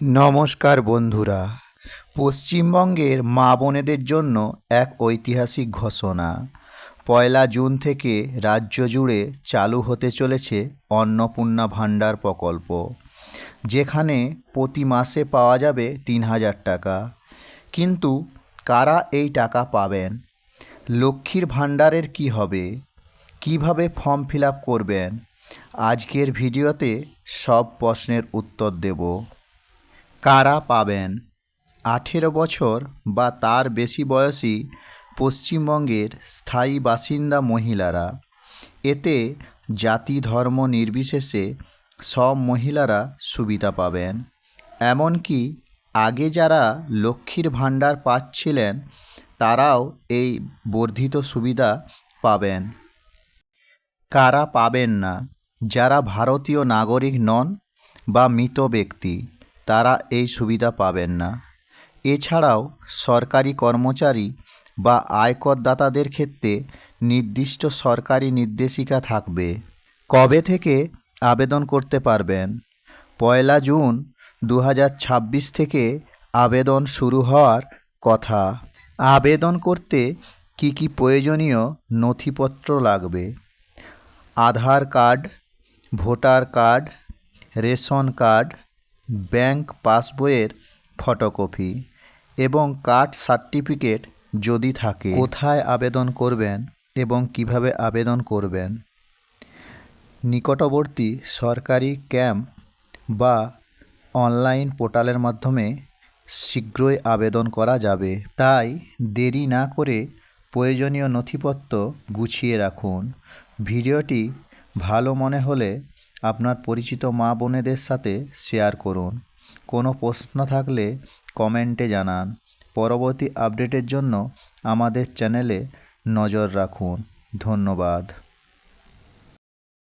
নমস্কার বন্ধুরা। পশ্চিমবঙ্গের মা বোনেদের জন্য এক ঐতিহাসিক ঘোষণা। 1 জুন থেকে রাজ্য জুড়ে চালু হতে চলেছে অন্নপূর্ণা ভাণ্ডার প্রকল্প, যেখানে প্রতি মাসে পাওয়া যাবে 3,000 টাকা। কিন্তু কারা এই টাকা পাবেন? লক্ষ্মীর ভাণ্ডারের কি হবে? কিভাবে ফর্ম ফিল আপ করবেন? আজকের ভিডিওতে সব প্রশ্নের উত্তর দেব। কারা পাবেন? 18 বছর বা তার বেশি বয়সী পশ্চিমবঙ্গের স্থায়ী বাসিন্দা মহিলারা। এতে জাতি ধর্ম নির্বিশেষে সব মহিলারা সুবিধা পাবেন। এমনকি আগে যারা লক্ষ্মীর ভাণ্ডার পাচ্ছিলেন তারাও এই বর্ধিত সুবিধা পাবেন। কারা পাবেন না? যারা ভারতীয় নাগরিক নন বা মৃত ব্যক্তি, তারা এই সুবিধা পাবেন না। এছাড়াও সরকারি কর্মচারী বা আয়করদাতাদের ক্ষেত্রে নির্দিষ্ট সরকারি নির্দেশিকা থাকবে। কবে থেকে আবেদন করতে পারবেন? 1 জুন 2026 থেকে আবেদন শুরু হওয়ার কথা। আবেদন করতে কি কি প্রয়োজনীয় নথিপত্র লাগবে? Aadhaar card, voter card, ration card, bank পাসবইয়ের ফটোকপি এবং কাস্ট সার্টিফিকেট যদি থাকে। কোথায় আবেদন করবেন এবং কিভাবে আবেদন করবেন? নিকটবর্তী সরকারি ক্যাম্প বা অনলাইন পোর্টালের মাধ্যমে শীঘ্রই আবেদন করা যাবে। তাই দেরি না করে প্রয়োজনীয় নথিপত্র গুছিয়ে রাখুন। ভিডিওটি ভালো মনে হলে আপনার পরিচিত মা বোনেদের সাথে শেয়ার করুন। কোনো প্রশ্ন থাকলে কমেন্টে জানান। পরবর্তী আপডেটের জন্য আমাদের চ্যানেলে নজর রাখুন। ধন্যবাদ।